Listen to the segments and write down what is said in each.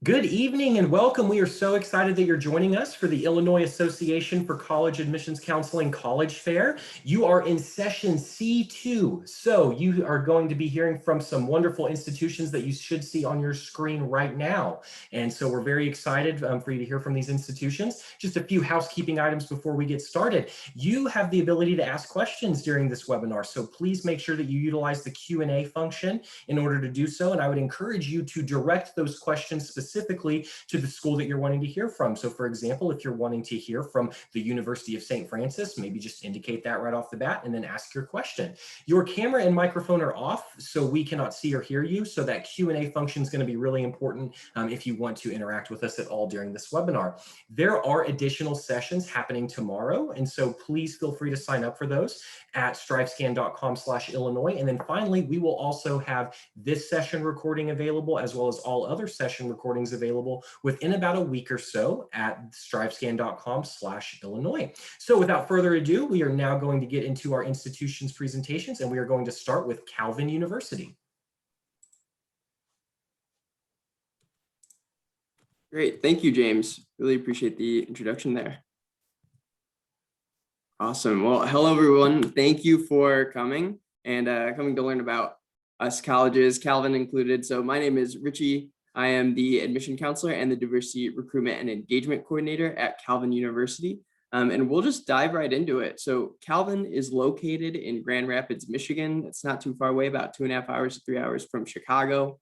Good evening and welcome. We are so excited that you're joining us for the Illinois Association for College Admissions Counseling College Fair. You are in session C2, so you are going to be hearing from some wonderful institutions that you should see on your screen right now. And so we're very excited for you to hear from these institutions. Just a few housekeeping items before we get started. You have the ability to ask questions during this webinar, so please make sure that you utilize the Q&A function in order to do so. And I would encourage you to direct those questions specifically to the school that you're wanting to hear from. So for example, if you're wanting to hear from the University of St. Francis, maybe just indicate that right off the bat and then ask your question. Your camera and microphone are off, so we cannot see or hear you. So that Q&A function is going to be really important if you want to interact with us at all during this webinar. There are additional sessions happening tomorrow, and so please feel free to sign up for those at strivescan.com/Illinois. And then finally, we will also have this session recording available as well as all other session recordings available within about a week or so at strivescan.com/Illinois. So without further ado, we are now going to get into our institution's presentations, and we are going to start with Calvin University. Great, thank you, James. Really appreciate the introduction there. Awesome. Well, hello, everyone. Thank you for coming and coming to learn about us colleges, Calvin included. So my name is Richie. I am the admission counselor and the diversity recruitment and engagement coordinator at Calvin University. And we'll just dive right into it. So Calvin is located in Grand Rapids, Michigan. It's not too far away, about 2.5 hours to 3 hours from Chicago.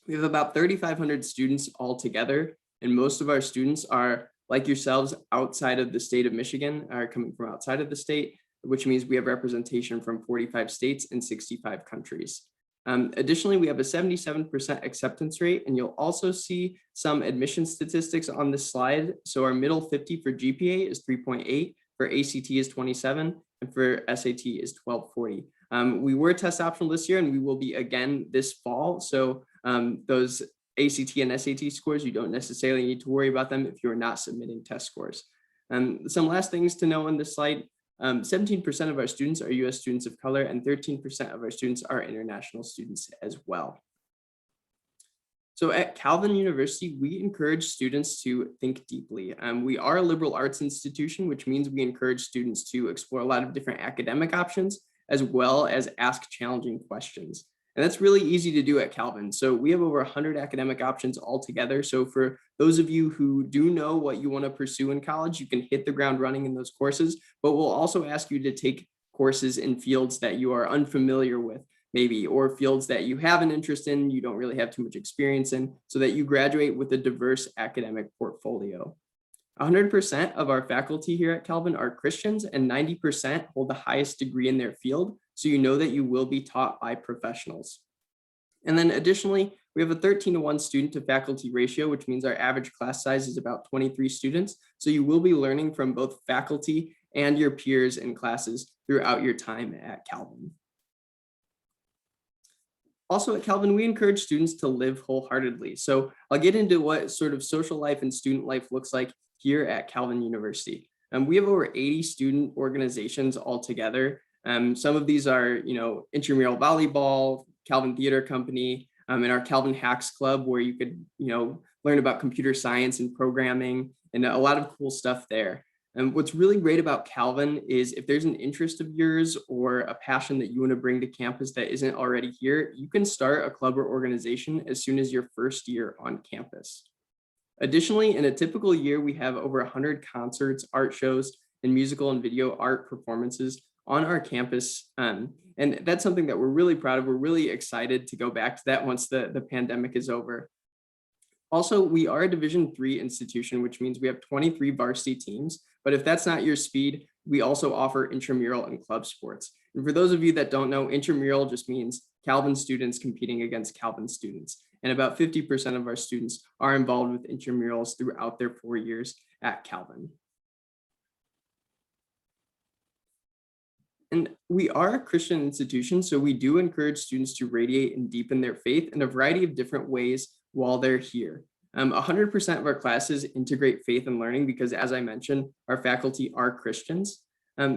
We have about 3,500 students altogether, and most of our students are, like yourselves, outside of the state of Michigan, are coming from outside of the state, which means we have representation from 45 states and 65 countries. Additionally, we have a 77% acceptance rate, and you'll also see some admission statistics on this slide. So our middle 50 for GPA is 3.8, for ACT is 27, and for SAT is 1240. We were test optional this year, and we will be again this fall. So those ACT and SAT scores, you don't necessarily need to worry about them if you're not submitting test scores. Some last things to know on this slide: 17% of our students are US students of color, and 13% of our students are international students as well. So at Calvin University, we encourage students to think deeply. We are a liberal arts institution, which means we encourage students to explore a lot of different academic options, as well as ask challenging questions. And that's really easy to do at Calvin. So we have over 100 academic options altogether. So for those of you who do know what you want to pursue in college, you can hit the ground running in those courses, but we'll also ask you to take courses in fields that you are unfamiliar with, maybe, or fields that you have an interest in, you don't really have too much experience in, so that you graduate with a diverse academic portfolio. 100% of our faculty here at Calvin are Christians, and 90% hold the highest degree in their field. So you know that you will be taught by professionals. And then additionally, we have a 13-to-1 student to faculty ratio, which means our average class size is about 23 students. So you will be learning from both faculty and your peers in classes throughout your time at Calvin. Also at Calvin, we encourage students to live wholeheartedly. So I'll get into what sort of social life and student life looks like here at Calvin University. We have over 80 student organizations altogether. Some of these are, intramural volleyball, Calvin Theater Company, and our Calvin Hacks Club, where you could, learn about computer science and programming and a lot of cool stuff there. And what's really great about Calvin is if there's an interest of yours or a passion that you want to bring to campus that isn't already here, you can start a club or organization as soon as your first year on campus. Additionally, in a typical year, we have over 100 concerts, art shows, and musical and video art performances on our campus. And that's something that we're really proud of. We're really excited to go back to that once the pandemic is over. Also, we are a Division III institution, which means we have 23 varsity teams. But if that's not your speed, we also offer intramural and club sports. And for those of you that don't know, intramural just means Calvin students competing against Calvin students. And about 50% of our students are involved with intramurals throughout their 4 years at Calvin. And we are a Christian institution, so we do encourage students to radiate and deepen their faith in a variety of different ways while they're here. 100% of our classes integrate faith and learning because, as I mentioned, our faculty are Christians.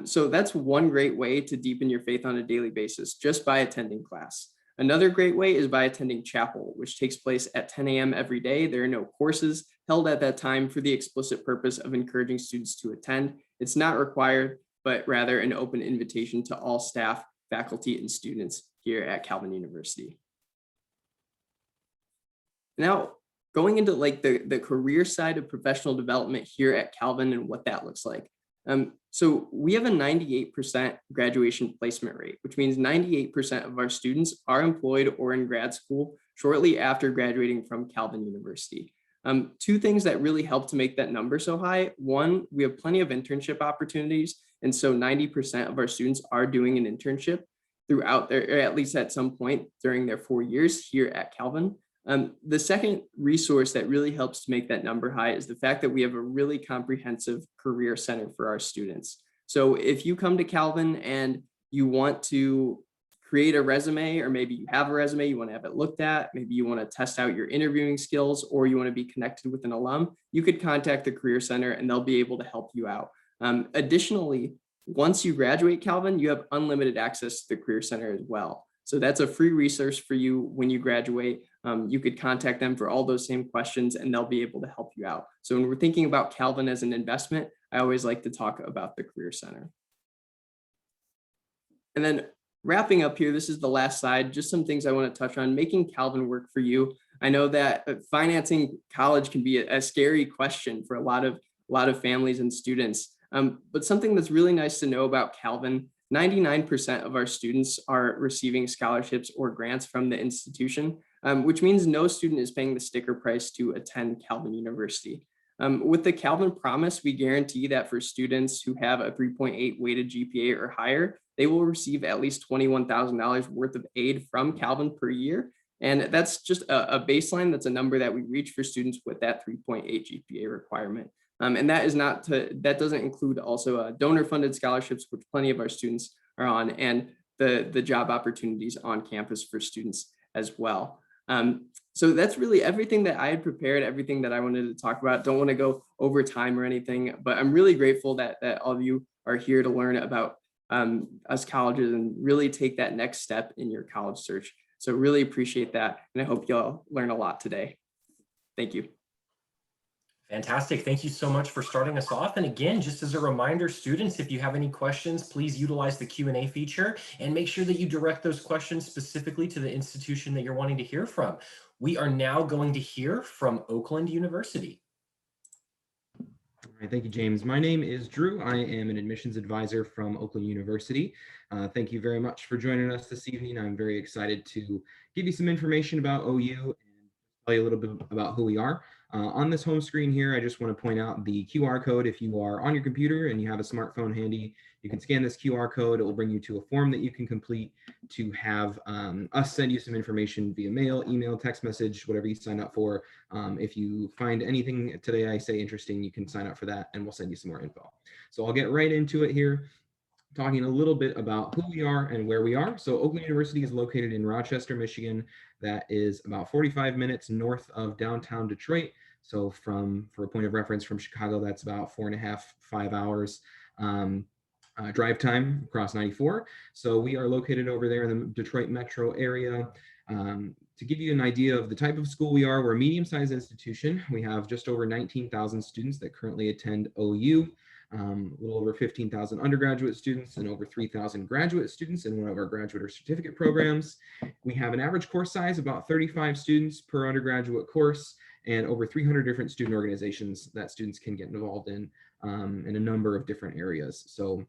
So that's one great way to deepen your faith on a daily basis, just by attending class. Another great way is by attending chapel, which takes place at 10 a.m. every day. There are no courses held at that time for the explicit purpose of encouraging students to attend. It's not required, but rather an open invitation to all staff, faculty, and students here at Calvin University. Now, going into like the career side of professional development here at Calvin and what that looks like. So we have a 98% graduation placement rate, which means 98% of our students are employed or in grad school shortly after graduating from Calvin University. Two things that really help to make that number so high. One, we have plenty of internship opportunities. And so 90% of our students are doing an internship throughout their, or at least at some point during their 4 years here at Calvin. The second resource that really helps to make that number high is the fact that we have a really comprehensive career center for our students. So if you come to Calvin and you want to create a resume, or maybe you have a resume, you want to have it looked at, maybe you want to test out your interviewing skills, or you want to be connected with an alum, you could contact the Career Center and they'll be able to help you out. Additionally, once you graduate Calvin, you have unlimited access to the Career Center as well. So that's a free resource for you when you graduate. You could contact them for all those same questions and they'll be able to help you out. So when we're thinking about Calvin as an investment, I always like to talk about the Career Center. And then wrapping up here, this is the last slide, just some things I want to touch on, making Calvin work for you. I know that financing college can be a scary question for a lot of families and students. But something that's really nice to know about Calvin, 99% of our students are receiving scholarships or grants from the institution, which means no student is paying the sticker price to attend Calvin University. With the Calvin Promise, we guarantee that for students who have a 3.8 weighted GPA or higher, they will receive at least $21,000 worth of aid from Calvin per year. And that's just a baseline. That's a number that we reach for students with that 3.8 GPA requirement. And that doesn't include also donor funded scholarships, which plenty of our students are on, and the job opportunities on campus for students as well. So that's really everything that I had prepared, everything that I wanted to talk about. Don't want to go over time or anything, but I'm really grateful that all of you are here to learn about us colleges and really take that next step in your college search. So really appreciate that. And I hope y'all learn a lot today. Thank you. Fantastic. Thank you so much for starting us off. And again, just as a reminder, students, if you have any questions, please utilize the Q&A feature and make sure that you direct those questions specifically to the institution that you're wanting to hear from. We are now going to hear from Oakland University. All right, thank you, James. My name is Drew. I am an admissions advisor from Oakland University. Thank you very much for joining us this evening. I'm very excited to give you some information about OU and tell you a little bit about who we are. On this home screen here, I just want to point out the QR code. If you are on your computer and you have a smartphone handy, you can scan this QR code. It will bring you to a form that you can complete to have us send you some information via mail, email, text message, whatever you sign up for. If you find anything today I say interesting, you can sign up for that and we'll send you some more info. So I'll get right into it here, talking a little bit about who we are and where we are. So Oakland University is located in Rochester, Michigan. That is about 45 minutes north of downtown Detroit. So for a point of reference from Chicago, that's about 4.5, 5 hours drive time across 94. So we are located over there in the Detroit metro area. To give you an idea of the type of school we are, we're a medium-sized institution. We have just over 19,000 students that currently attend OU. A little over 15,000 undergraduate students and over 3,000 graduate students in one of our graduate or certificate programs. We have an average course size of about 35 students per undergraduate course and over 300 different student organizations that students can get involved in a number of different areas. So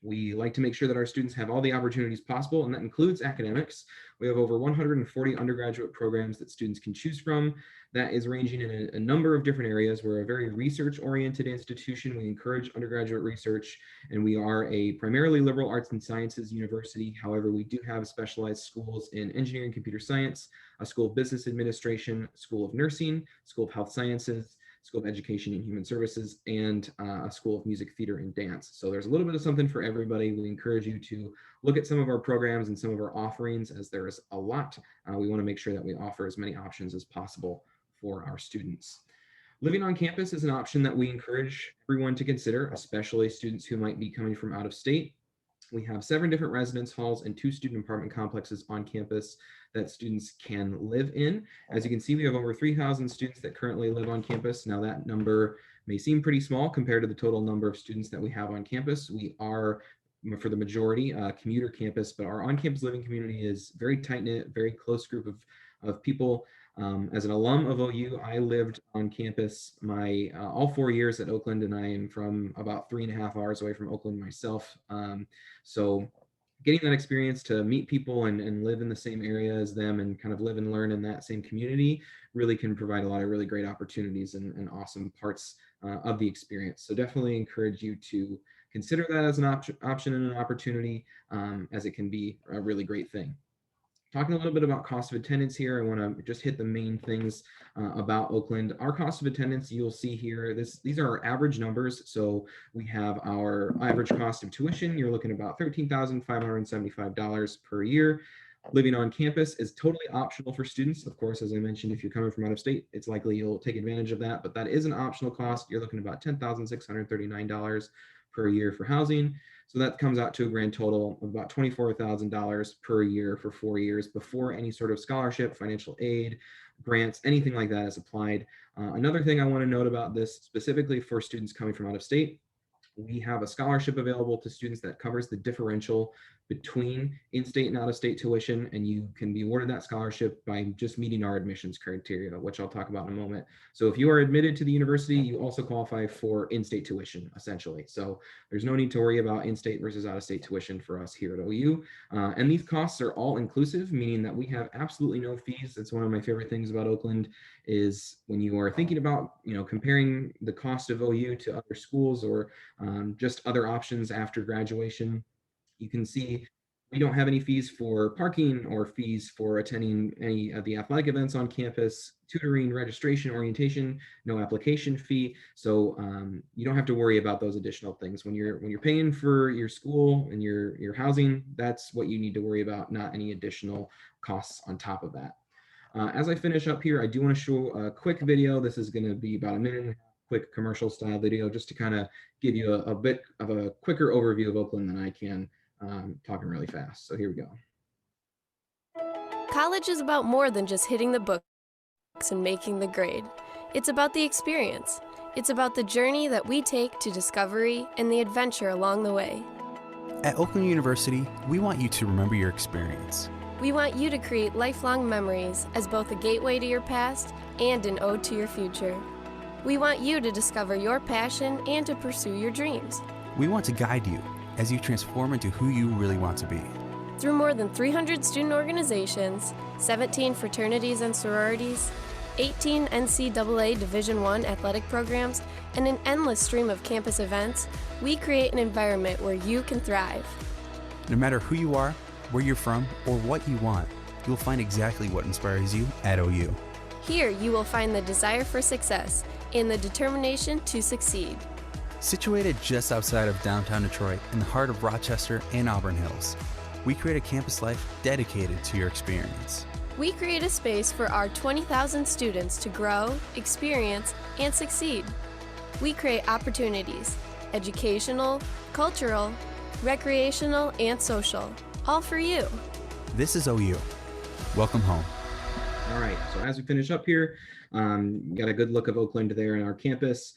we like to make sure that our students have all the opportunities possible, and that includes academics. We have over 140 undergraduate programs that students can choose from. That is ranging in a number of different areas. We're a very research-oriented institution. We encourage undergraduate research, and we are a primarily liberal arts and sciences university. However, we do have specialized schools in engineering, computer science, a school of business administration, school of nursing, school of health sciences, School of Education and Human Services, and a School of Music, Theater, and Dance. So there's a little bit of something for everybody. We encourage you to look at some of our programs and some of our offerings, as there is a lot. We want to make sure that we offer as many options as possible for our students. Living on campus is an option that we encourage everyone to consider, especially students who might be coming from out of state. We have 7 different residence halls and 2 student apartment complexes on campus that students can live in. As you can see, we have over 3,000 students that currently live on campus. Now that number may seem pretty small compared to the total number of students that we have on campus. We are, for the majority, commuter campus, but our on-campus living community is very tight-knit, very close group of people. As an alum of OU, I lived on campus my all 4 years at Oakland, and I am from about 3.5 hours away from Oakland myself. So getting that experience to meet people and live in the same area as them and kind of live and learn in that same community really can provide a lot of really great opportunities and awesome parts of the experience. So definitely encourage you to consider that as an option and an opportunity, as it can be a really great thing. Talking a little bit about cost of attendance here, I want to just hit the main things about Oakland. Our cost of attendance, you'll see here, these are our average numbers. So we have our average cost of tuition. You're looking at about $13,575 per year. Living on campus is totally optional for students. Of course, as I mentioned, if you're coming from out of state, it's likely you'll take advantage of that, but that is an optional cost. You're looking at about $10,639 per year for housing. So that comes out to a grand total of about $24,000 per year for 4 years before any sort of scholarship, financial aid, grants, anything like that is applied. Another thing I want to note about this specifically for students coming from out of state, we have a scholarship available to students that covers the differential between in-state and out-of-state tuition, and you can be awarded that scholarship by just meeting our admissions criteria, which I'll talk about in a moment. So if you are admitted to the university, you also qualify for in-state tuition, essentially. So there's no need to worry about in-state versus out-of-state tuition for us here at OU. And these costs are all inclusive, meaning that we have absolutely no fees. That's one of my favorite things about Oakland is when you are thinking about, comparing the cost of OU to other schools or just other options after graduation. You can see we don't have any fees for parking or fees for attending any of the athletic events on campus, tutoring, registration, orientation, no application fee. So you don't have to worry about those additional things. When you're paying for your school and your housing, that's what you need to worry about, not any additional costs on top of that. As I finish up here, I do want to show a quick video. This is going to be about a minute and a half, quick commercial style video just to kind of give you a bit of a quicker overview of Oakland than I can talking really fast. So here we go. College is about more than just hitting the books and making the grade. It's about the experience. It's about the journey that we take to discovery and the adventure along the way. At Oakland University, we want you to remember your experience. We want you to create lifelong memories as both a gateway to your past and an ode to your future. We want you to discover your passion and to pursue your dreams. We want to guide you as you transform into who you really want to be. Through more than 300 student organizations, 17 fraternities and sororities, 18 NCAA Division I athletic programs, and an endless stream of campus events, we create an environment where you can thrive. No matter who you are, where you're from, or what you want, you'll find exactly what inspires you at OU. Here you will find the desire for success and the determination to succeed. Situated just outside of downtown Detroit in the heart of Rochester and Auburn Hills, we create a campus life dedicated to your experience. We create a space for our 20,000 students to grow, experience, and succeed. We create opportunities, educational, cultural, recreational, and social, all for you. This is OU. Welcome home. All right, so as we finish up here, got a good look of Oakland there in our campus.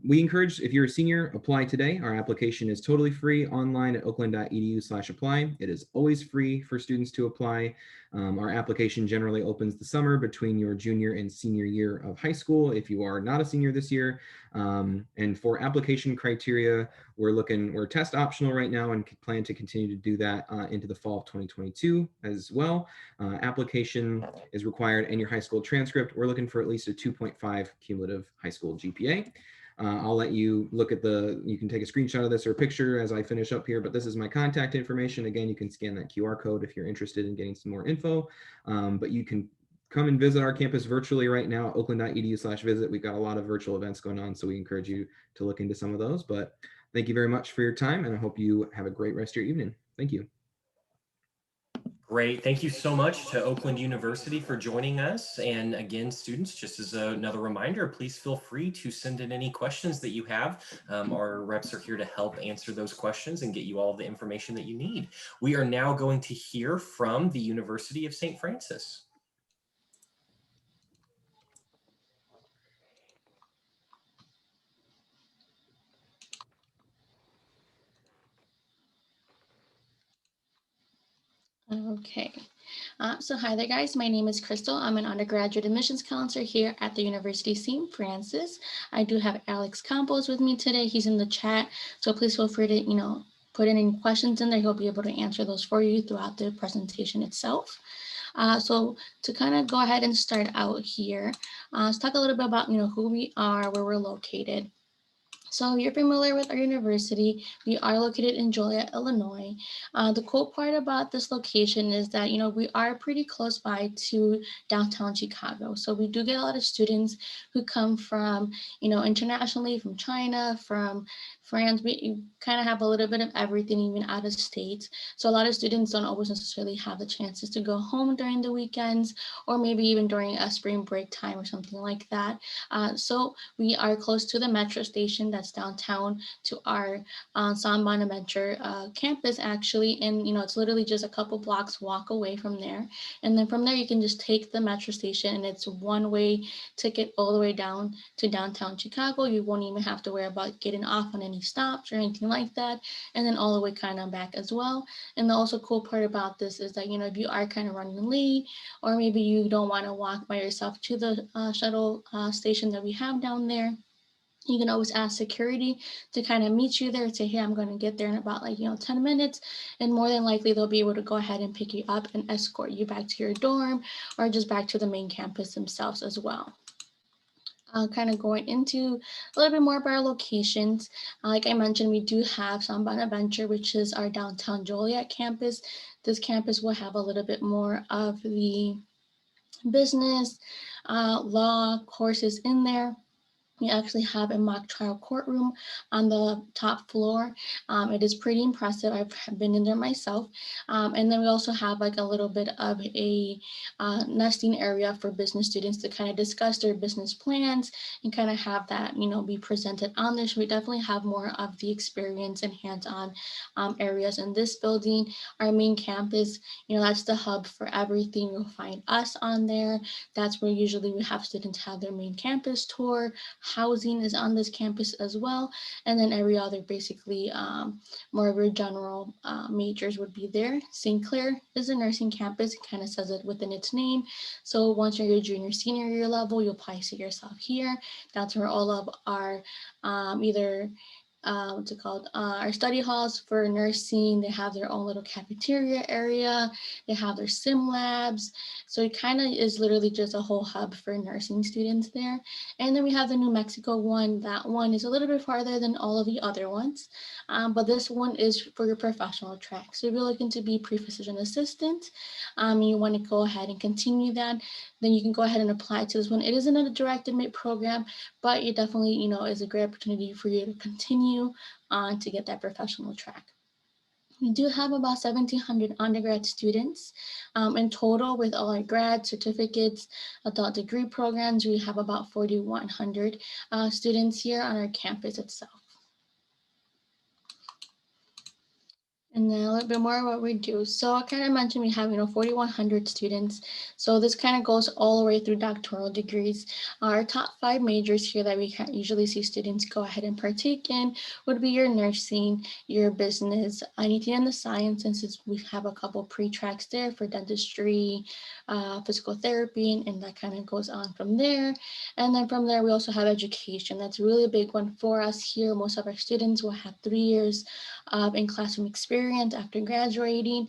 We encourage, if you're a senior, apply today. Our application is totally free online at oakland.edu/apply. It is always free for students to apply. Our application generally opens the summer between your junior and senior year of high school if you are not a senior this year. And for application criteria, we're test optional right now and plan to continue to do that into the fall of 2022 as well. Application is required and your high school transcript. We're looking for at least a 2.5 cumulative high school GPA. I'll let you look at you can take a screenshot of this or a picture as I finish up here, but this is my contact information. Again, you can scan that QR code if you're interested in getting some more info, but you can come and visit our campus virtually right now, oakland.edu/visit. We've got a lot of virtual events going on, so we encourage you to look into some of those, but thank you very much for your time, and I hope you have a great rest of your evening. Thank you. Great. Thank you so much to Oakland University for joining us. And again, students, just as another reminder, please feel free to send in any questions that you have. Our reps are here to help answer those questions and get you all the information that you need. We are now going to hear from the University of St. Francis. Okay, so hi there guys, my name is Crystal. I'm an undergraduate admissions counselor here at the University of St. Francis. I do have Alex Campos with me today. He's in the chat, so please feel free to, put in any questions in there. He'll be able to answer those for you throughout the presentation itself. So to kind of go ahead and start out here, let's talk a little bit about, who we are, where we're located. So you're familiar with our university. We are located in Joliet, Illinois. The cool part about this location is that, we are pretty close by to downtown Chicago. So we do get a lot of students who come from, internationally, from China, from France. We kind of have a little bit of everything, even out of state. So a lot of students don't always necessarily have the chances to go home during the weekends, or maybe even during a spring break time or something like that. So we are close to the metro station that's downtown to our San Bonaventure campus, actually. And, it's literally just a couple blocks walk away from there. And then from there, you can just take the metro station, and it's one-way ticket all the way down to downtown Chicago. You won't even have to worry about getting off on any stops or anything like that. And then all the way kind of back as well. And the also cool part about this is that, if you are kind of running late, or maybe you don't want to walk by yourself to the shuttle station that we have down there, you can always ask security to kind of meet you there and say, hey, I'm going to get there in about 10 minutes. And more than likely, they'll be able to go ahead and pick you up and escort you back to your dorm, or just back to the main campus themselves as well. Kind of going into a little bit more about our locations. Like I mentioned, we do have San Bonaventure, which is our downtown Joliet campus. This campus will have a little bit more of the business, law courses in there. We actually have a mock trial courtroom on the top floor. It is pretty impressive. I've been in there myself. And then we also have a little bit of a nesting area for business students to kind of discuss their business plans and kind of have that, be presented on there. So we definitely have more of the experience and hands-on areas in this building. Our main campus, that's the hub for everything. You'll find us on there. That's where usually we have students have their main campus tour. Housing is on this campus as well. And then every other basically more of your general majors would be there. St. Clair is a nursing campus. It kind of says it within its name. So once you're your junior, senior year level, you'll probably see yourself here. That's where all of our either what's it called? Our study halls for nursing. They have their own little cafeteria area. They have their sim labs. So it kind of is literally just a whole hub for nursing students there. And then we have the New Mexico one. That one is a little bit farther than all of the other ones. But this one is for your professional track. So if you're looking to be pre-physician assistant, you want to go ahead and continue that, then you can go ahead and apply to this one. It isn't a direct admit program, but it definitely, is a great opportunity for you to continue on to get that professional track. We do have about 1,700 undergrad students in total with all our grad certificates, adult degree programs. We have about 4,100 students here on our campus itself. And then a little bit more what we do. So I kind of mentioned we have, 4,100 students. So this kind of goes all the way through doctoral degrees. Our top 5 majors here that we usually see students go ahead and partake in would be your nursing, your business, anything in the science, since we have a couple pre-tracks there for dentistry, physical therapy, and that kind of goes on from there. And then from there, we also have education. That's a really big one for us here. Most of our students will have 3 years in classroom experience after graduating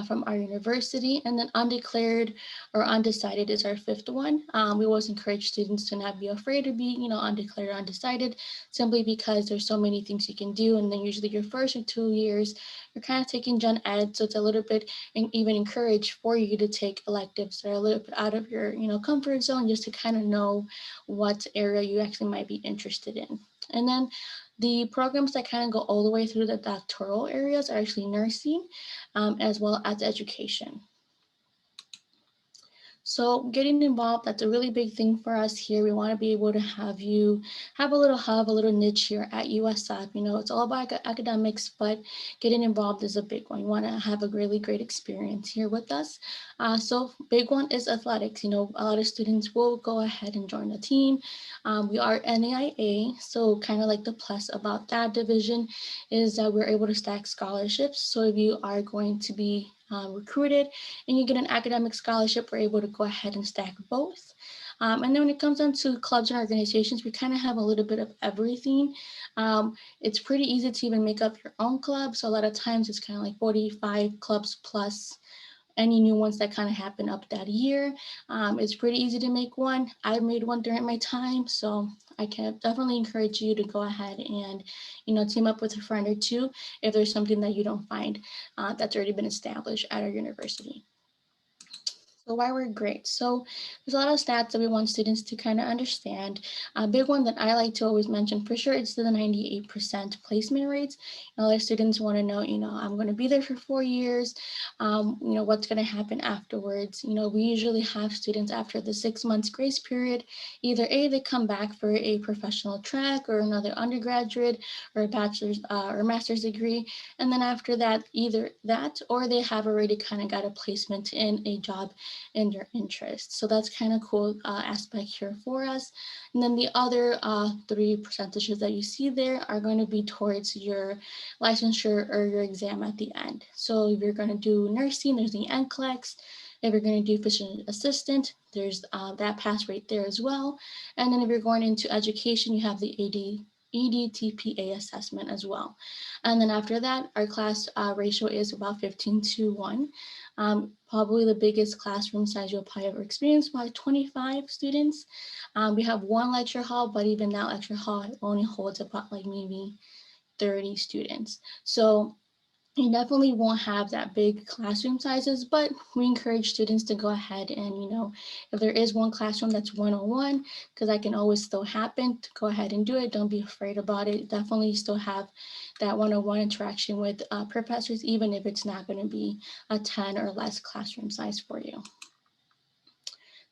from our university. And then undeclared or undecided is our 5th one. We always encourage students to not be afraid to be, undeclared or undecided, simply because there's so many things you can do. And then usually your 1st or 2 years, you're kind of taking gen ed. So it's a little bit even encouraged for you to take electives that are a little bit out of your, comfort zone, just to kind of know what area you actually might be interested in. And then the programs that kind of go all the way through the doctoral areas are actually nursing, as well as education. So getting involved, that's a really big thing for us here. We want to be able to have you have a little hub, a little niche here at USF. You know, it's all about academics, but getting involved is a big one. You want to have a really great experience here with us. So big one is athletics. You know, a lot of students will go ahead and join the team. We are NAIA, so kind of like the plus about that division is that we're able to stack scholarships. So if you are going to be recruited and you get an academic scholarship, we're able to go ahead and stack both. And then when it comes down to clubs and organizations, we kind of have a little bit of everything. It's pretty easy to even make up your own club. So a lot of times it's kind of like 45 clubs plus any new ones that kind of happen up that year. It's pretty easy to make one. I made one during my time, so I can definitely encourage you to go ahead and, you know, team up with a friend or two if there's something that you don't find that's already been established at our university. So why we're great. So there's a lot of stats that we want students to kind of understand. A big one that I like to always mention for sure, it's the 98% placement rates. A lot of students want to know, you know, I'm going to be there for 4 years. You know, what's going to happen afterwards. You know, we usually have students after the 6 months grace period, either A, they come back for a professional track or another undergraduate or a bachelor's or master's degree. And then after that, either that or they have already kind of got a placement in a job in your interest. So that's kind of cool aspect here for us. And then the other 3 percentages that you see there are going to be towards your licensure or your exam at the end. So if you're going to do nursing, there's the NCLEX. If you're going to do physician assistant, there's that pass rate there as well. And then if you're going into education, you have the EDTPA assessment as well. And then after that, our class ratio is about 15:1. Probably the biggest classroom size you'll probably ever experience, by 25 students. We have one lecture hall, but even that lecture hall only holds about like maybe 30 students. So you definitely won't have that big classroom sizes, but we encourage students to go ahead and, you know, if there is one classroom that's one-on-one, because that can always still happen, to go ahead and do it. Don't be afraid about it. Definitely still have that one-on-one interaction with professors, even if it's not going to be a 10 or less classroom size for you.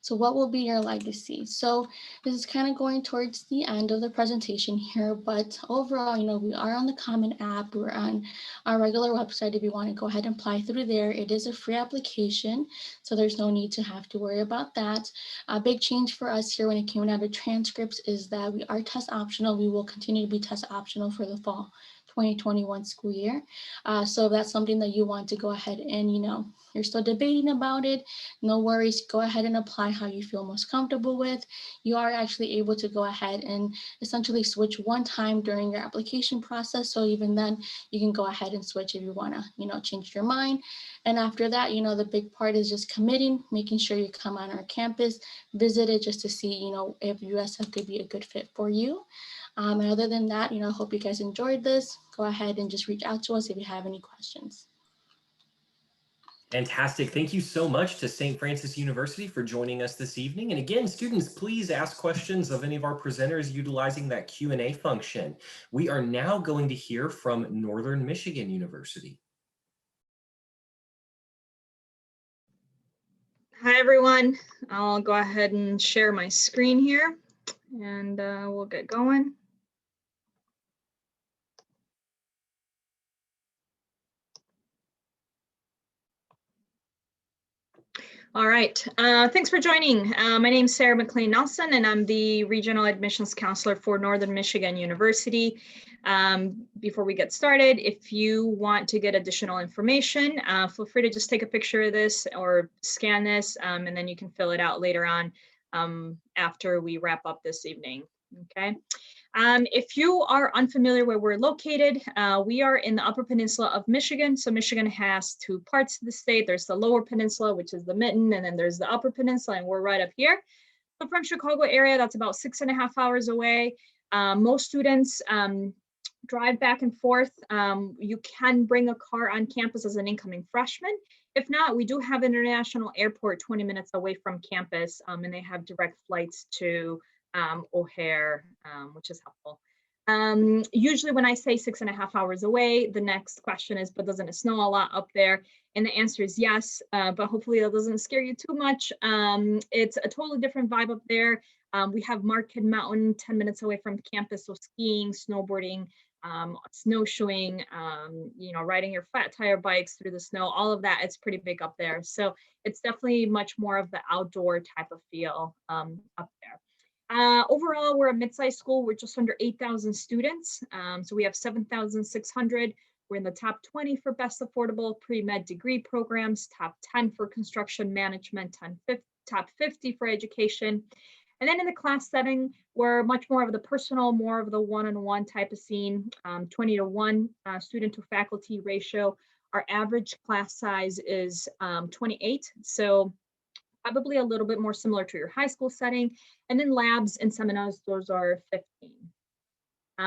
So what will be your legacy? So this is kind of going towards the end of the presentation here, but overall, you know, we are on the Common App. We're on our regular website. If you want to go ahead and apply through there, it is a free application, so there's no need to have to worry about that. A big change for us here when it came out of transcripts is that we are test optional. We will continue to be test optional for the fall 2021 school year. So if that's something that you want to go ahead and, you know, you're still debating about it, no worries, go ahead and apply how you feel most comfortable with. You are actually able to go ahead and essentially switch one time during your application process. So even then you can go ahead and switch if you want to, you know, change your mind. And after that, you know, the big part is just committing, making sure you come on our campus, visit it just to see, you know, if USF could be a good fit for you. And other than that, you know, I hope you guys enjoyed this. Go ahead and just reach out to us if you have any questions. Fantastic. Thank you so much to St. Francis University for joining us this evening. And again, students, please ask questions of any of our presenters utilizing that Q&A function. We are now going to hear from Northern Michigan University. Hi, everyone. I'll go ahead and share my screen here and we'll get going. All right, thanks for joining. My name is Sarah McLean Nelson, and I'm the Regional Admissions Counselor for Northern Michigan University. Before we get started, if you want to get additional information, feel free to just take a picture of this or scan this, and then you can fill it out later on after we wrap up this evening, okay? If you are unfamiliar where we're located, we are in the Upper Peninsula of Michigan. So Michigan has 2 parts of the state. There's the Lower Peninsula, which is the mitten, and then there's the Upper Peninsula, and we're right up here. So from Chicago area, that's about 6.5 hours away. Most students drive back and forth. You can bring a car on campus as an incoming freshman. If not, we do have an international airport 20 minutes away from campus, and they have direct flights to O'Hare, which is helpful. Usually when I say 6.5 hours away, the next question is, but doesn't it snow a lot up there? And the answer is yes, but hopefully that doesn't scare you too much. It's a totally different vibe up there. We have Marquette Mountain 10 minutes away from campus, so skiing, snowboarding, snowshoeing, riding your flat tire bikes through the snow, all of that, it's pretty big up there. So it's definitely much more of the outdoor type of feel up there. Overall, we're a mid-sized school. We're just under 8,000 students. So we have 7,600. We're in the top 20 for best affordable pre-med degree programs, top 10 for construction management, top 50 for education. And then in the class setting, we're much more of the personal, more of the one-on-one type of scene, 20 to 1 student to faculty ratio. Our average class size is 28. So probably a little bit more similar to your high school setting. And then labs and seminars, those are 15.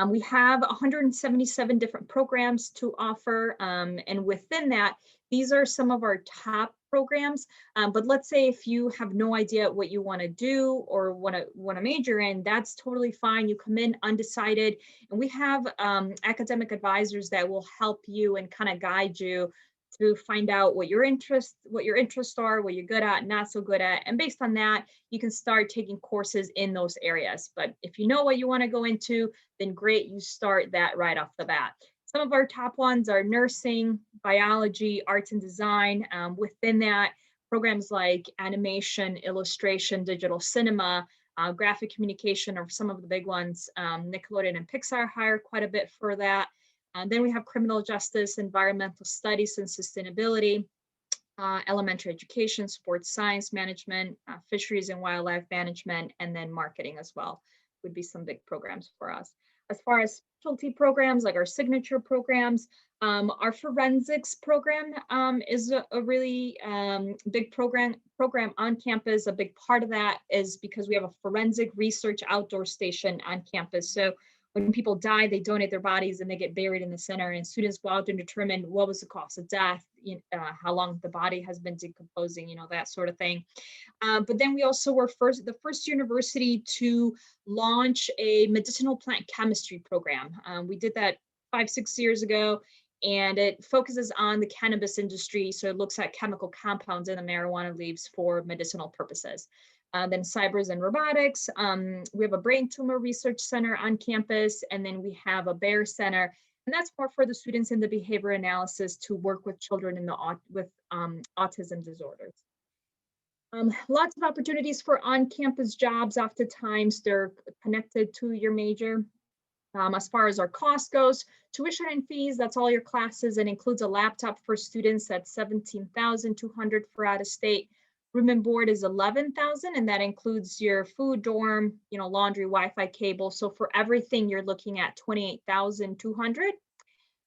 We have 177 different programs to offer. And within that, these are some of our top programs. But let's say if you have no idea what you want to do or want to major in, that's totally fine. You come in undecided, and we have academic advisors that will help you and kind of guide you to find out what your interests are, what you're good at, not so good at. And based on that, you can start taking courses in those areas. But if you know what you want to go into, then great, you start that right off the bat. Some of our top ones are nursing, biology, arts and design. Within that, programs like animation, illustration, digital cinema, graphic communication are some of the big ones. Nickelodeon and Pixar hire quite a bit for that. Then we have criminal justice, environmental studies and sustainability, elementary education, sports science management, fisheries and wildlife management, and then marketing as well would be some big programs for us. As far as specialty programs, like our signature programs, our forensics program is a really big program on campus. A big part of that is because we have a forensic research outdoor station on campus. So when people die, they donate their bodies and they get buried in the center, and students go out and determine what was the cause of death, how long the body has been decomposing, that sort of thing. But then we also were the first university to launch a medicinal plant chemistry program. We did that 5-6 years ago, and it focuses on the cannabis industry. So it looks at chemical compounds in the marijuana leaves for medicinal purposes. Then cybers and robotics. We have a brain tumor research center on campus, and then we have a bear center, and that's more for the students in the behavior analysis to work with children with autism disorders. Lots of opportunities for on-campus jobs. Oftentimes they're connected to your major. As far as our cost goes, tuition and fees, that's all your classes, and includes a laptop for students. That's $17,200 for out of state. Room and board is $11,000, and that includes your food, dorm, laundry, Wi-Fi, cable. So for everything, you're looking at $28,200.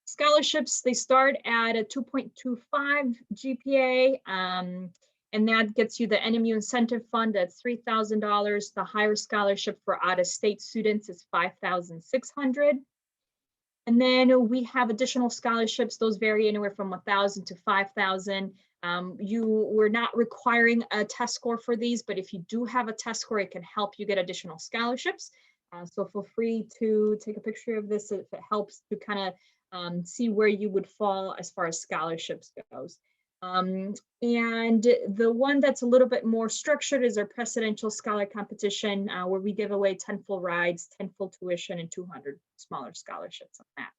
Scholarships, they start at a 2.25 GPA, and that gets you the NMU incentive fund at $3,000. The higher scholarship for out-of-state students is $5,600. And then we have additional scholarships. Those vary anywhere from $1,000 to $5,000. We're not requiring a test score for these, but if you do have a test score, it can help you get additional scholarships. So feel free to take a picture of this if it helps to kind of see where you would fall as far as scholarships goes. And the one that's a little bit more structured is our presidential scholar competition, where we give away 10 full rides, 10 full tuition, and 200 smaller scholarships on that.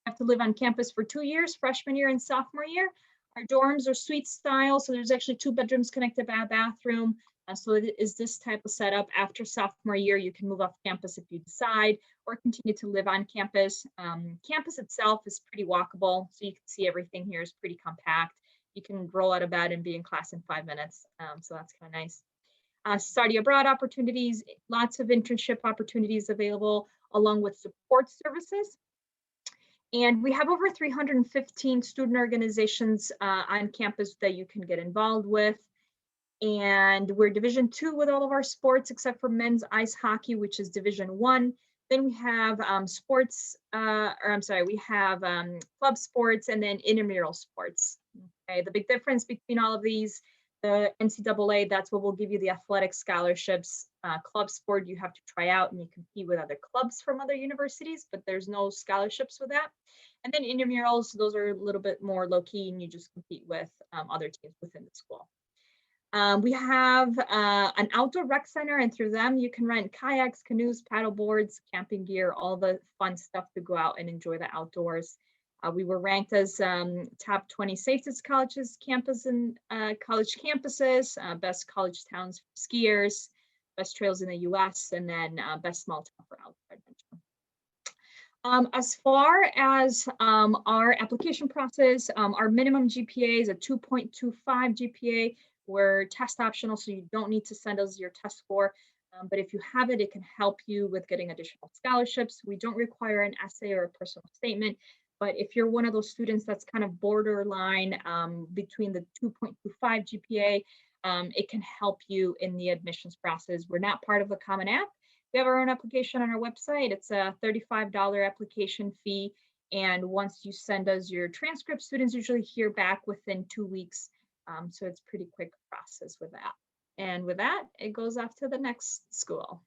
You have to live on campus for 2 years, freshman year and sophomore year. Our dorms are suite style, so there's actually 2 bedrooms connected by a bathroom. So it is this type of setup. After sophomore year, you can move off campus if you decide, or continue to live on campus. Campus itself is pretty walkable, so you can see everything here is pretty compact. You can roll out of bed and be in class in 5 minutes, so that's kind of nice. Study abroad opportunities, lots of internship opportunities available, along with support services. And we have over 315 student organizations on campus that you can get involved with. And we're Division II with all of our sports, except for men's ice hockey, which is Division I. Then we have we have club sports and then intramural sports. Okay, the big difference between all of these, the NCAA, that's what will give you the athletic scholarships. Club sport, you have to try out and you compete with other clubs from other universities, but there's no scholarships with that. And then intramurals, those are a little bit more low key and you just compete with other teams within the school. We have an outdoor rec center, and through them you can rent kayaks, canoes, paddle boards, camping gear, all the fun stuff to go out and enjoy the outdoors. We were ranked as top 20 safest colleges campus and college campuses, best college towns for skiers, best trails in the US, and then best small town for outdoor adventure. As far as our application process, our minimum GPA is a 2.25 GPA. We're test optional, so you don't need to send us your test score. But if you have it, it can help you with getting additional scholarships. We don't require an essay or a personal statement. But if you're one of those students that's kind of borderline between the 2.25 GPA, it can help you in the admissions process. We're not part of the Common App. We have our own application on our website. It's a $35 application fee. And once you send us your transcript, students usually hear back within 2 weeks. So it's a pretty quick process with that. And with that, it goes off to the next school.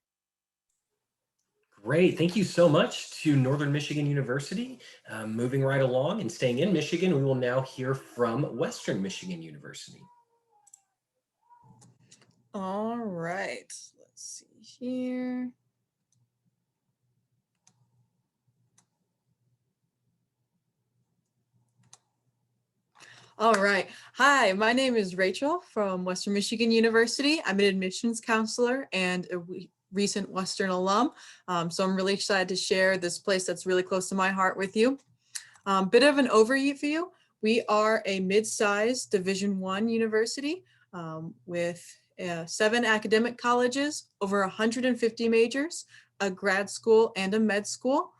Great. Thank you so much to Northern Michigan University. Moving right along and staying in Michigan, we will now hear from Western Michigan University. All right, let's see here. All right. Hi, my name is Rachel from Western Michigan University. I'm an admissions counselor and a recent Western alum. So I'm really excited to share this place that's really close to my heart with you. Bit of an overview. We are a mid-sized Division I university with 7 academic colleges, over 150 majors, a grad school and a med school.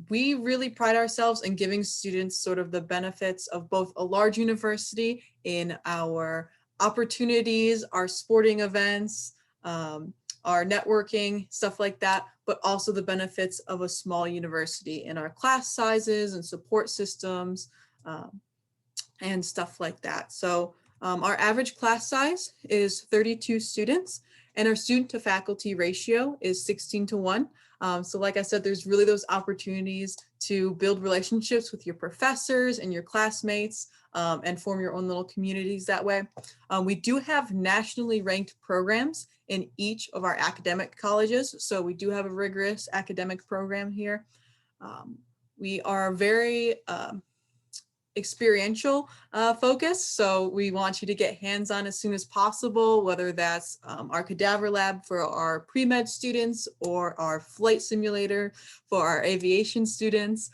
We really pride ourselves in giving students sort of the benefits of both a large university in our opportunities, our sporting events, our networking, stuff like that, but also the benefits of a small university in our class sizes and support systems and stuff like that. So our average class size is 32 students and our student to faculty ratio is 16:1. So like I said, there's really those opportunities to build relationships with your professors and your classmates and form your own little communities that way. We do have nationally ranked programs in each of our academic colleges. So we do have a rigorous academic program here. We are very experiential focus. So we want you to get hands-on as soon as possible, whether that's our cadaver lab for our pre-med students or our flight simulator for our aviation students,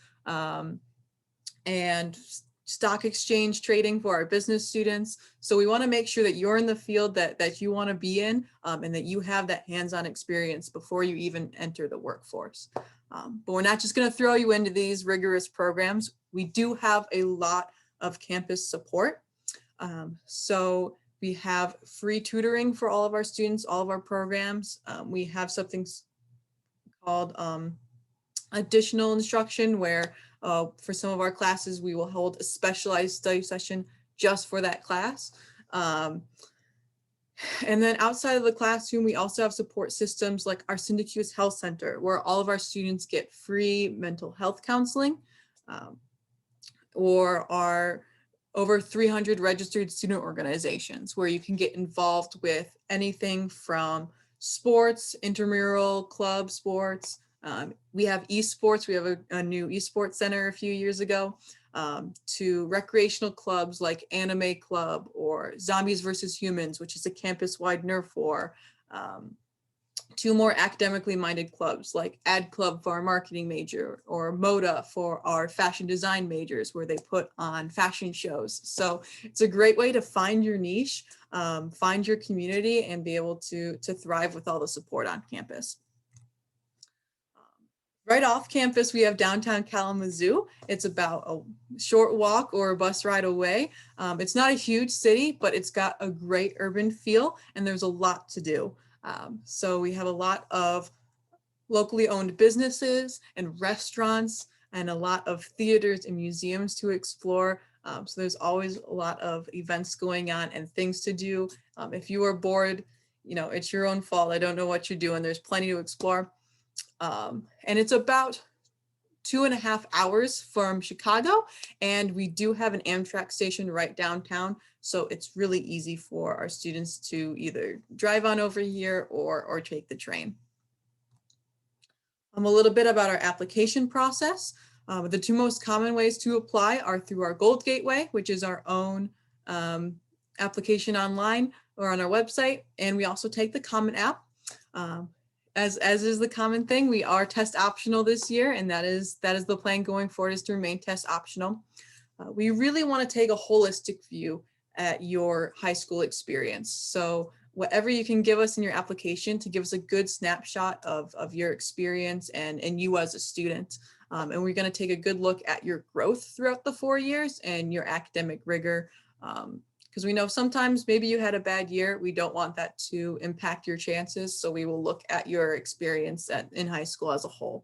and stock exchange trading for our business students. So we want to make sure that you're in the field that you want to be in and that you have that hands-on experience before you even enter the workforce. But we're not just going to throw you into these rigorous programs. We do have a lot of campus support. So we have free tutoring for all of our students, all of our programs. We have something called additional instruction where for some of our classes, we will hold a specialized study session just for that class. And then outside of the classroom, we also have support systems like our Syndicus Health Center, where all of our students get free mental health counseling, or our over 300 registered student organizations, where you can get involved with anything from sports, intramural, club sports. We have esports. We have a new esports center a few years ago, to recreational clubs like Anime Club or Zombies versus Humans, which is a campus-wide Nerf war. 2 more academically minded clubs like Ad Club for our marketing major or Moda for our fashion design majors, where they put on fashion shows. So it's a great way to find your niche, find your community, and be able to thrive with all the support on campus. Right off campus, we have downtown Kalamazoo. It's about a short walk or a bus ride away. It's not a huge city, but it's got a great urban feel and there's a lot to do. So we have a lot of locally owned businesses and restaurants and a lot of theaters and museums to explore. So there's always a lot of events going on and things to do. If you are bored, it's your own fault. I don't know what you're doing. There's plenty to explore. And it's about 2.5 hours from Chicago, and we do have an Amtrak station right downtown. So it's really easy for our students to either drive on over here or take the train. A little bit about our application process. The two most common ways to apply are through our Gold Gateway, which is our own application online or on our website. And we also take the Common App. As is the common thing, we are test optional this year, and that is the plan going forward, is to remain test optional. We really want to take a holistic view at your high school experience. So whatever you can give us in your application to give us a good snapshot of your experience and you as a student. And we're going to take a good look at your growth throughout the 4 years and your academic rigor. Because we know sometimes maybe you had a bad year. We don't want that to impact your chances. So we will look at your experience in high school as a whole.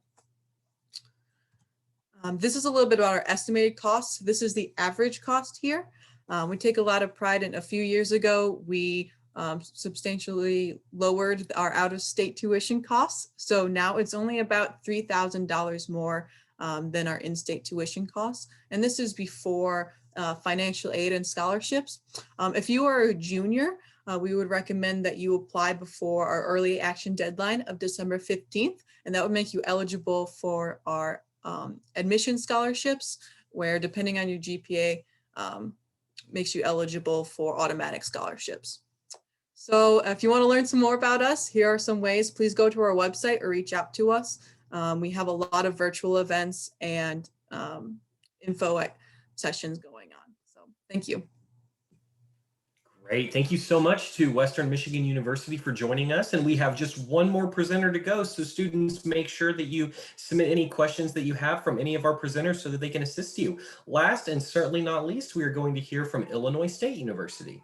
This is a little bit about our estimated costs. This is the average cost here. We take a lot of pride in. A few years ago, we substantially lowered our out-of-state tuition costs. So now it's only about $3,000 more than our in-state tuition costs. And this is before financial aid and scholarships. If you are a junior, we would recommend that you apply before our early action deadline of December 15th, and that would make you eligible for our admission scholarships, where depending on your GPA, makes you eligible for automatic scholarships. So if you want to learn some more about us, here are some ways. Please go to our website or reach out to us. We have a lot of virtual events and info sessions going on. So thank you. Great. Thank you so much to Western Michigan University for joining us. And we have just one more presenter to go. So students, make sure that you submit any questions that you have from any of our presenters so that they can assist you. Last and certainly not least, we are going to hear from Illinois State University.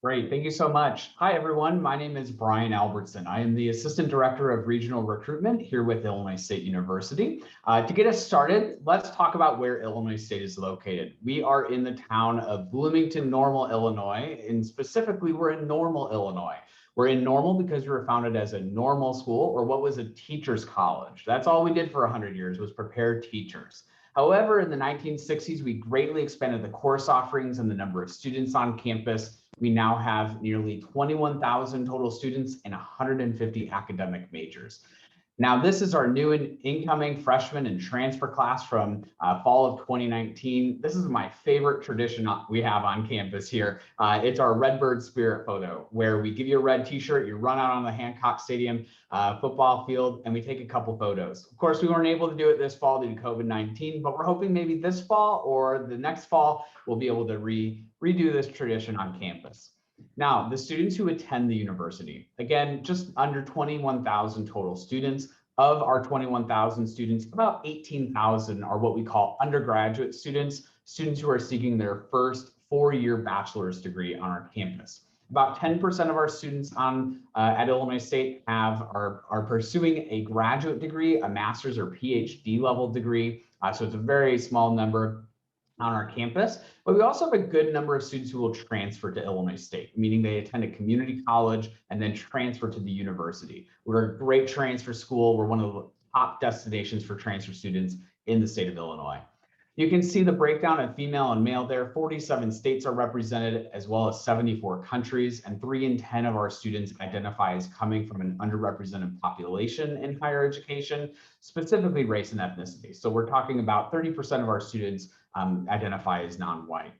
Great, thank you so much. Hi, everyone. My name is Brian Albertson. I am the Assistant Director of Regional Recruitment here with Illinois State University. To get us started, let's talk about where Illinois State is located. We are in the town of Bloomington, Normal, Illinois, and specifically we're in Normal, Illinois. We're in Normal because we were founded as a normal school, or what was a teacher's college. That's all we did for 100 years, was prepare teachers. However, in the 1960s, we greatly expanded the course offerings and the number of students on campus. We now have nearly 21,000 total students and 150 academic majors. Now, this is our new and incoming freshman and transfer class from fall of 2019. This is my favorite tradition we have on campus here. It's our Redbird Spirit photo, where we give you a red t-shirt, you run out on the Hancock Stadium football field, and we take a couple photos. Of course, we weren't able to do it this fall due to COVID-19, but we're hoping maybe this fall or the next fall, we'll be able to redo this tradition on campus. Now, the students who attend the university, again, just under 21,000 total students. Of our 21,000 students, about 18,000 are what we call undergraduate students, students who are seeking their first 4-year bachelor's degree on our campus. About 10% of our students at Illinois State are pursuing a graduate degree, a master's or PhD level degree. So it's a very small number on our campus, but we also have a good number of students who will transfer to Illinois State, meaning they attend a community college and then transfer to the university. We're a great transfer school. We're one of the top destinations for transfer students in the state of Illinois. You can see the breakdown of female and male there. 47 states are represented, as well as 74 countries, and 3 in 10 of our students identify as coming from an underrepresented population in higher education, specifically race and ethnicity. So we're talking about 30% of our students identify as non-white.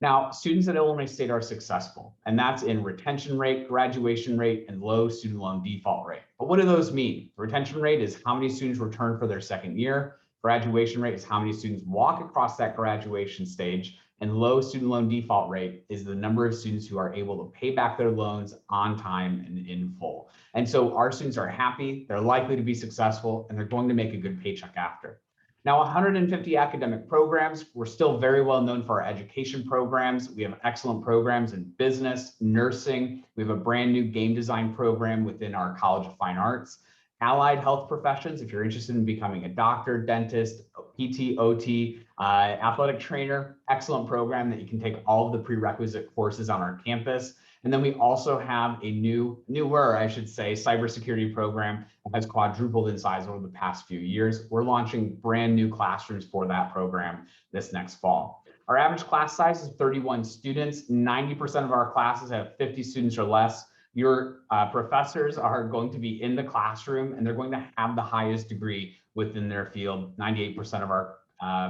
Now, students at Illinois State are successful, and that's in retention rate, graduation rate, and low student loan default rate. But what do those mean? Retention rate is how many students return for their second year. Graduation rate is how many students walk across that graduation stage, and low student loan default rate is the number of students who are able to pay back their loans on time and in full. And so our students are happy, they're likely to be successful, and they're going to make a good paycheck after. Now, 150 academic programs. We're still very well known for our education programs. We have excellent programs in business, nursing. We have a brand new game design program within our College of Fine Arts. allied health professions, if you're interested in becoming a doctor, dentist, PT, OT, athletic trainer, excellent program that you can take all of the prerequisite courses on our campus. And then we also have a newer, I should say, cybersecurity program that has quadrupled in size over the past few years. We're launching brand new classrooms for that program this next fall. Our average class size is 31 students. 90% of our classes have 50 students or less. Your professors are going to be in the classroom and they're going to have the highest degree within their field. 98% of our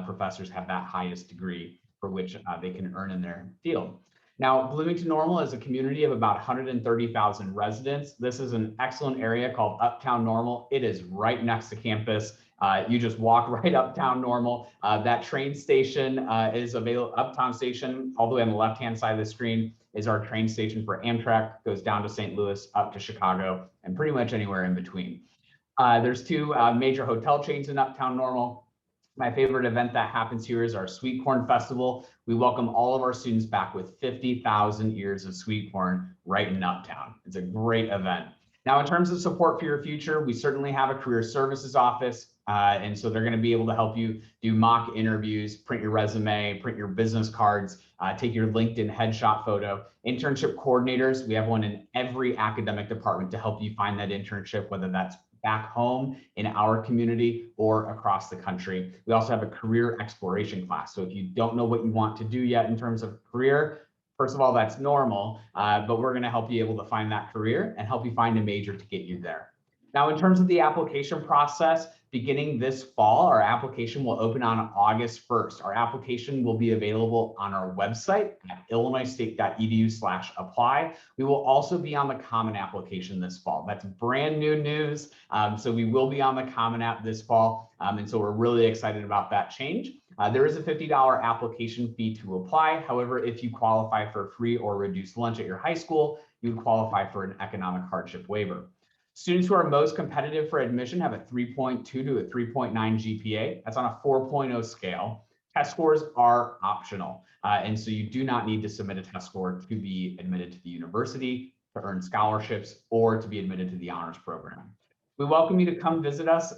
professors have that highest degree for which they can earn in their field. Now, Bloomington Normal is a community of about 130,000 residents. This is an excellent area called Uptown Normal. It is right next to campus. You just walk right Uptown Normal. That train station is available. Uptown Station, all the way on the left-hand side of the screen, is our train station for Amtrak. Goes down to St. Louis, up to Chicago, and pretty much anywhere in between. There's two major hotel chains in Uptown Normal. My favorite event that happens here is our Sweet Corn Festival. We welcome all of our students back with 50,000 ears of sweet corn right in Uptown. It's a great event. Now, in terms of support for your future, we certainly have a career services office. And so they're going to be able to help you do mock interviews, print your resume, print your business cards, take your LinkedIn headshot photo. Internship coordinators, we have one in every academic department to help you find that internship, whether that's back home in our community or across the country. We also have a career exploration class. So if you don't know what you want to do yet in terms of career, first of all, that's normal, but we're going to help you able to find that career and help you find a major to get you there. Now, in terms of the application process, beginning this fall, our application will open on August 1st. Our application will be available on our website at illinoisstate.edu/apply. We will also be on the Common application this fall. That's brand new news. So we will be on the Common App this fall. And so we're really excited about that change. There is a $50 application fee to apply. However, if you qualify for free or reduced lunch at your high school, you qualify for an economic hardship waiver. Students who are most competitive for admission have a 3.2 to a 3.9 GPA. That's on a 4.0 scale. Test scores are optional. And so you do not need to submit a test score to be admitted to the university, to earn scholarships, or to be admitted to the honors program. We welcome you to come visit us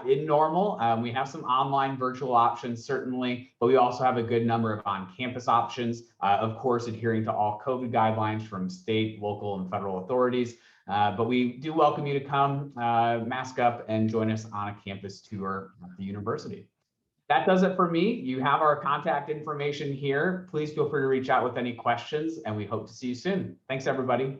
in Normal. We have some online virtual options, certainly, but we also have a good number of on-campus options, of course, adhering to all COVID guidelines from state, local, and federal authorities. But we do welcome you to come mask up and join us on a campus tour at the university. That does it for me. You have our contact information here. Please feel free to reach out with any questions, and we hope to see you soon. Thanks, everybody.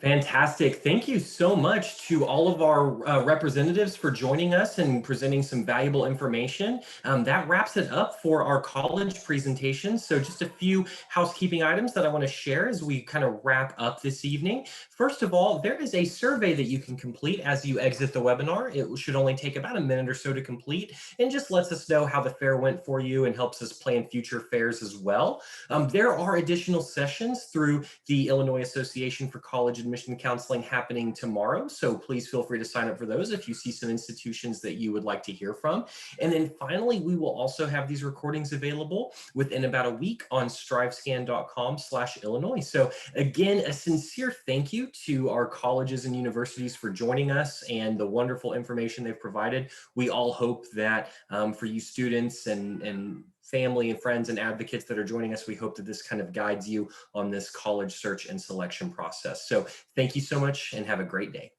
Fantastic. Thank you so much to all of our representatives for joining us and presenting some valuable information. That wraps it up for our college presentation. So just a few housekeeping items that I want to share as we kind of wrap up this evening. First of all, there is a survey that you can complete as you exit the webinar. It should only take about a minute or so to complete and just lets us know how the fair went for you and helps us plan future fairs as well. There are additional sessions through the Illinois Association for College Admission Counseling happening tomorrow. So please feel free to sign up for those if you see some institutions that you would like to hear from. And then finally, we will also have these recordings available within about a week on strivescan.com/Illinois. So again, a sincere thank you to our colleges and universities for joining us and the wonderful information they've provided. We all hope that for you students and family and friends and advocates that are joining us, we hope that this kind of guides you on this college search and selection process. So thank you so much and have a great day.